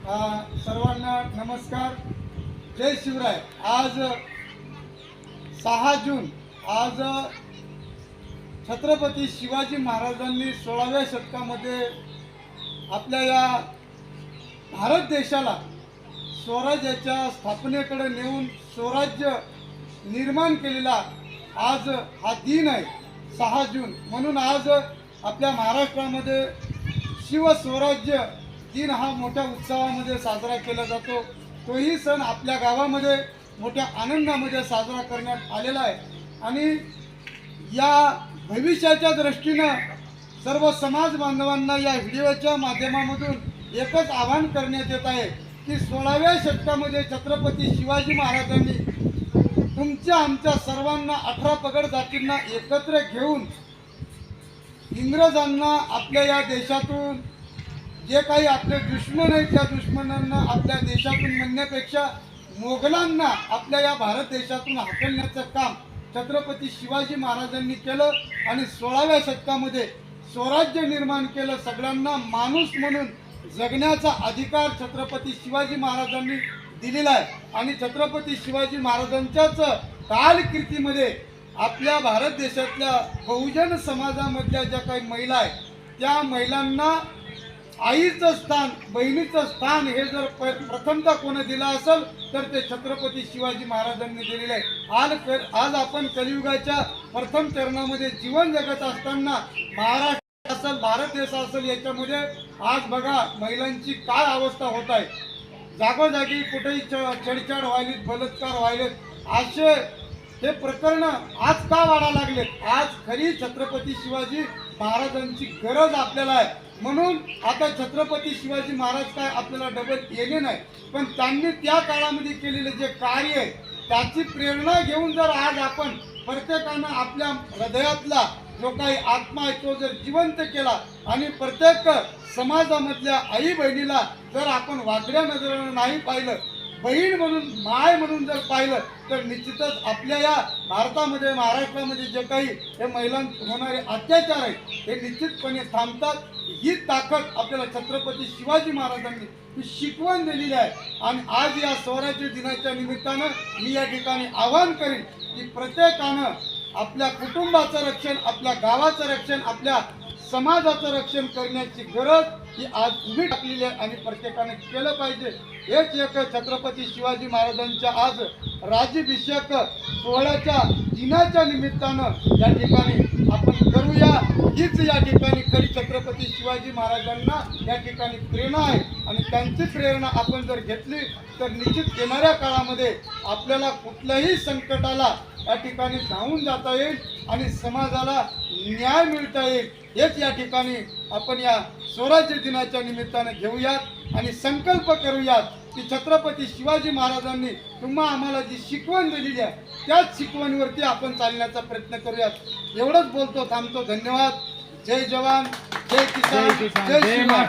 सर्वांना नमस्कार, जय शिवराय। आज 6 जून आज छत्रपती शिवाजी महाराजांनी 16व्या शतकामध्ये आपल्या या भारत देशाला स्वराज्याच्या स्थापनेकडे नेऊन स्वराज्य निर्माण केलेला आज हा दिन आहे 6 जून। म्हणून आज आपल्या महाराष्ट्रामध्ये शिवस्वराज्य दिन हा मोठ्या उत्सवामध्ये साजरा केला जातो। तोही सण आपल्या गावामध्ये मोठ्या आनंदामध्ये साजरा करण्यात आलेला आहे। आणि या भविष्याच्या दृष्टीनं सर्व समाज बांधवांना या व्हिडिओच्या माध्यमामधून एकच आवाहन करण्यात येत आहे की 16व्या शतकामध्ये छत्रपती शिवाजी महाराजांनी तुमच्या आमच्या सर्वांना 18 पगड जातींना एकत्र घेऊन इंग्रजांना आपल्या या देशातून, जे काही आपले दुश्मन आहेत त्या दुश्मनांना आपल्या देशातून म्हणण्यापेक्षा मोगलांना आपल्या या भारत देशातून हाकलण्याचं काम छत्रपती शिवाजी महाराजांनी केलं आणि 16व्या शतकामध्ये स्वराज्य निर्माण केलं। सगळ्यांना माणूस म्हणून जगण्याचा अधिकार छत्रपती शिवाजी महाराजांनी दिलेला आहे। आणि छत्रपती शिवाजी महाराजांच्याच कारकिर्दीमध्ये आपल्या भारत देशातल्या बहुजन समाजामधल्या ज्या काही महिला आहेत त्या महिलांना आईचं स्थान, बहिणीचं स्थान हे जर प्रथमतः कोणी दिलं असेल तर ते छत्रपती शिवाजी महाराजांनी दिलेलं आहे। आज आपण कलियुगाच्या प्रथम चरणामध्ये जीवन जगत असताना महाराष्ट्र असेल, भारत देश असेल, याच्यामध्ये आज बघा महिलांची काय अवस्था होत आहे। जागोजागी कुठेही छेडछाड व्हायली, बलात्कार व्हायलेत, असे हे प्रकरण आज का वाढा लागलेत। आज खरी छत्रपती शिवाजी महाराजांची गरज आपल्याला आहे। म्हणून आता छत्रपती शिवाजी महाराज काय आपल्याला डबल येणे नाही, पण त्यांनी त्या काळामध्ये केलेले जे कार्य आहे त्याची प्रेरणा घेऊन जर आज आपण प्रत्येकानं आपल्या हृदयातला जो काही आत्मा आहे तो जर जिवंत केला आणि प्रत्येक समाजामधल्या आई बहिणीला जर आपण वाकड्या नजरेनं नाही पाहिलं, बहीण म्हणून, माय म्हणून जर पाहिलं तर निश्चितच आपल्या या भारतामध्ये, महाराष्ट्रामध्ये जे काही हे महिलांवर होणारे अत्याचार आहेत हे निश्चितपणे थांबतात। ही ताकद आपल्याला छत्रपती शिवाजी महाराजांनी ही शिकवण दिलेली आहे। आणि आज या स्वराज्य दिनाच्या निमित्तानं मी या ठिकाणी आवाहन करेन की प्रत्येकानं आपल्या कुटुंबाचं रक्षण, आपल्या गावाचं रक्षण, आपल्या समाजाचं रक्षण करण्याची गरज ही आज उभी टाकलेली आहे आणि प्रत्येकाने केलं पाहिजे। हेच एक छत्रपती शिवाजी महाराजांच्या आज राज्याभिषेक सोहळ्याच्या दिनाच्या निमित्तानं या ठिकाणी आपण करूया। हीच या ठिकाणी खरी छत्रपती शिवाजी महाराजांना या ठिकाणी प्रेरणा आहे आणि त्यांची प्रेरणा आपण जर घेतली तर निश्चित येणाऱ्या काळामध्ये आपल्याला कुठल्याही संकटाला या ठिकाणी धावून जाता येईल आणि समाजाला न्याय मिळता येईल। हेच या ठिकाणी आपण या स्वराज्य दिनाच्या निमित्तानं घेऊयात आणि संकल्प करूयात की छत्रपती शिवाजी महाराजांनी तुम्हा आम्हाला जी शिकवण दिलेली आहे त्याच शिकवणीवरती आपण चालण्याचा प्रयत्न करूयात। एवढंच बोलतो, थांबतो। धन्यवाद। जय जवान, जय किसान, जय श्रीराम।